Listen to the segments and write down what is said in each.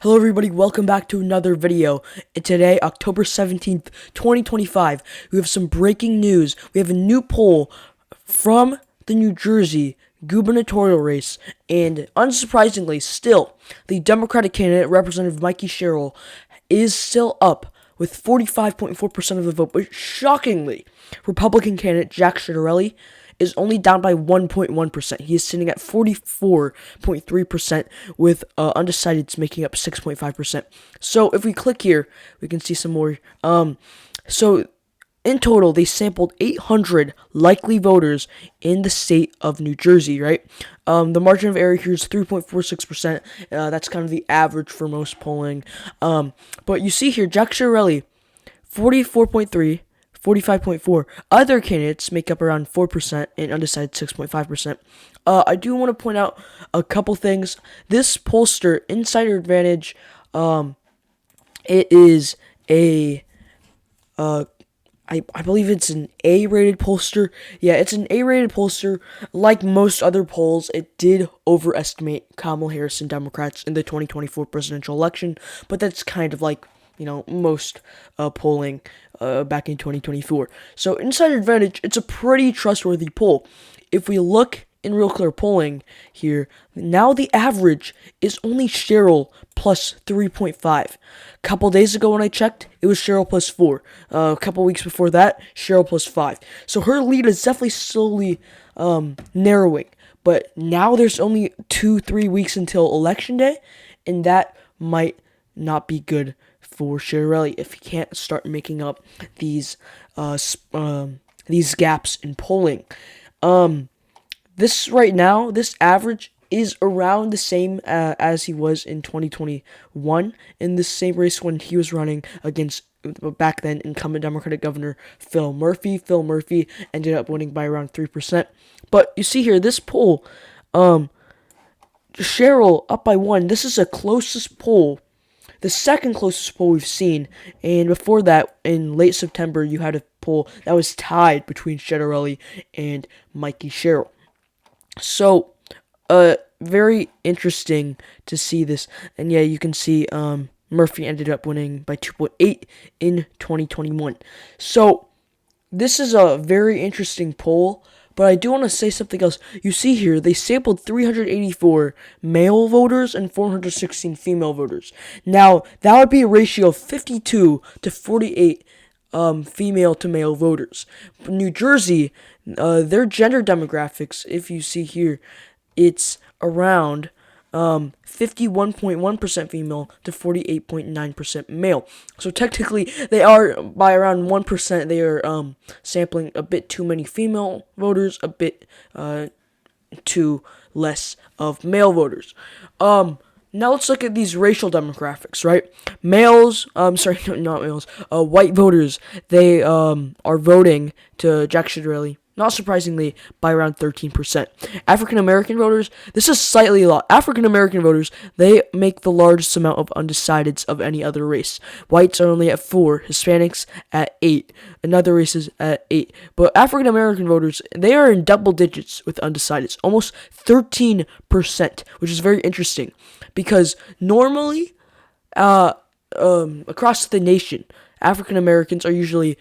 Hello everybody, welcome back to another video. And today, October 17th, 2025, we have some breaking news. We have a new poll from the New Jersey gubernatorial race, and unsurprisingly, still, the Democratic candidate, Representative Mikey Sherrill, is still up with 45.4% of the vote, but shockingly, Republican candidate Jack Ciattarelli is only down by 1.1%. He is sitting at 44.3%, with undecideds making up 6.5%. So if we click here, we can see some more. So in total, they sampled 800 likely voters in the state of New Jersey, right? The margin of error here is 3.46%. That's kind of the average for most polling. But you see here, Jack Ciattarelli, 44.3%. 45.4. Other candidates make up around 4% and undecided 6.5%. I do want to point out a couple things. This pollster, Insider Advantage, it is I believe it's an A-rated pollster. Yeah, it's an A-rated pollster. Like most other polls, it did overestimate Kamala Harris and Democrats in the 2024 presidential election, but that's kind of like, most polling back in 2024. So Insider Advantage, it's a pretty trustworthy poll. If we look in Real Clear Polling here, now the average is only Sherrill plus 3.5. A couple days ago when I checked, it was Sherrill plus 4. A couple weeks before that, Sherrill plus 5. So her lead is definitely slowly narrowing. But now there's only 2-3 weeks until Election Day, and that might not be good for Ciattarelli if he can't start making up these gaps in polling. This right now, this average is around the same as he was in 2021 in the same race when he was running against back then incumbent Democratic Governor Phil Murphy. Phil Murphy ended up winning by around 3%. But you see here, this poll, Sherrill up by 1. This is the closest poll. The second closest poll we've seen, and before that, in late September, you had a poll that was tied between Ciattarelli and Mikey Sherrill. So, very interesting to see this. And yeah, you can see Murphy ended up winning by 2.8 in 2021. So, this is a very interesting poll. But I do want to say something else. You see here, they sampled 384 male voters and 416 female voters. Now, that would be a ratio of 52 to 48 female to male voters. New Jersey, their gender demographics, if you see here, it's around 51.1% female to 48.9% male. So technically, they are by around 1%. They are sampling a bit too many female voters, a bit too less of male voters. Now let's look at these racial demographics, right? Males, not males, white voters, they are voting to Jack Ciattarelli, not surprisingly, by around 13%. African-American voters, this is slightly a lot. African-American voters, they make the largest amount of undecideds of any other race. Whites are only at 4, Hispanics at 8, and other races at 8. But African-American voters, they are in double digits with undecideds, almost 13%, which is very interesting. Because normally, across the nation, African-Americans are usually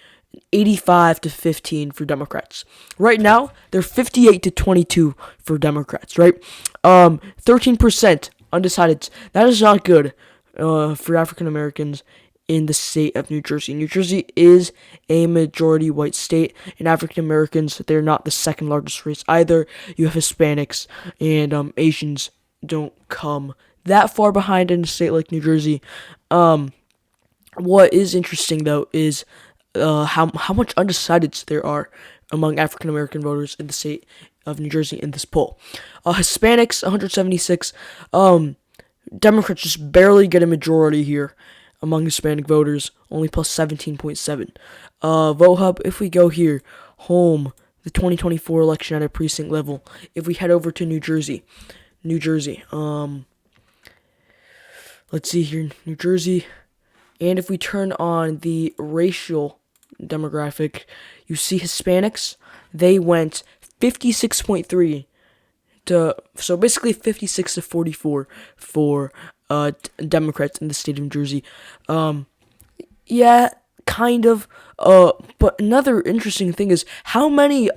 85 to 15 for Democrats. Right now, they're 58 to 22 for Democrats, right? 13% undecideds. That is not good for African Americans in the state of New Jersey. New Jersey is a majority white state, and African Americans, they're not the second largest race either. You have Hispanics, and Asians don't come that far behind in a state like New Jersey. What is interesting, though, is how much undecideds there are among African American voters in the state of New Jersey in this poll. Hispanics, 176. Democrats just barely get a majority here among Hispanic voters, only plus 17.7. Vote Hub, if we go here, home, the 2024 election at a precinct level. If we head over to New Jersey, let's see here, New Jersey. And if we turn on the racial demographic, you see Hispanics, they went 56.3 to, so basically 56 to 44 for Democrats in the state of New Jersey. Yeah, kind of. But another interesting thing is how many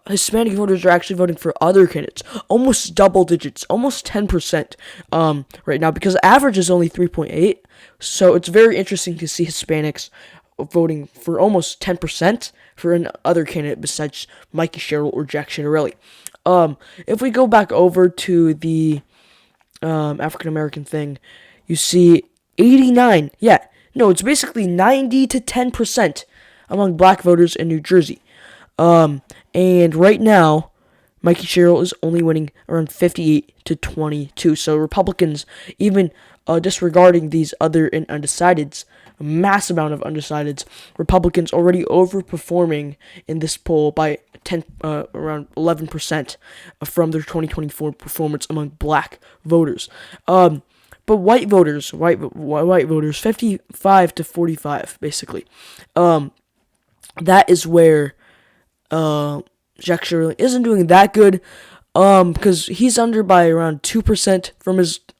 Hispanic voters are actually voting for other candidates. Almost double digits, almost 10%. Right now, because the average is only 3.8. So it's very interesting to see Hispanics voting for almost 10% for an other candidate besides Mikey Sherrill or Jack Ciattarelli. If we go back over to the African American thing, you see 89. Yeah, no, it's basically 90 to 10% among black voters in New Jersey. And right now, Mikey Sherrill is only winning around 58 to 22. So Republicans, even disregarding these other undecideds, a mass amount of undecideds, Republicans already overperforming in this poll by around 11% from their 2024 performance among black voters. But white voters, 55 to 45, basically. That is where Jack Ciattarelli isn't doing that good, because he's under by around 2%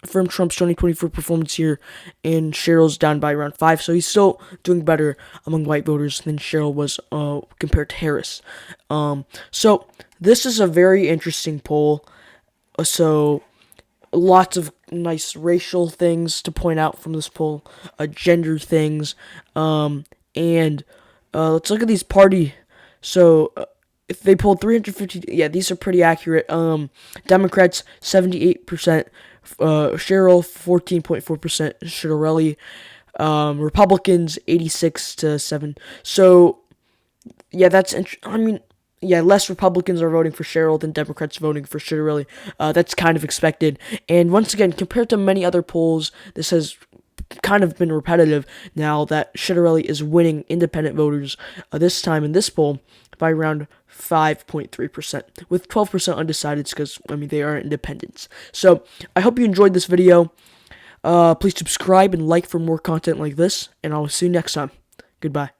from Trump's 2024 performance here, and Sherrill's down by around 5%, so he's still doing better among white voters than Sherrill was compared to Harris. So this is a very interesting poll. So lots of nice racial things to point out from this poll, gender things, and let's look at these party. So if they polled 350, yeah, these are pretty accurate. Democrats 78%, Sherrill 14.4%, Ciattarelli, Republicans 86 to 7. So yeah, less Republicans are voting for Sherrill than Democrats voting for Ciattarelli. That's kind of expected. And once again, compared to many other polls, this has kind of been repetitive now that Ciattarelli is winning independent voters this time in this poll by around 5.3%, with 12% undecideds because, they are independents. So, I hope you enjoyed this video. Please subscribe and like for more content like this, and I'll see you next time. Goodbye.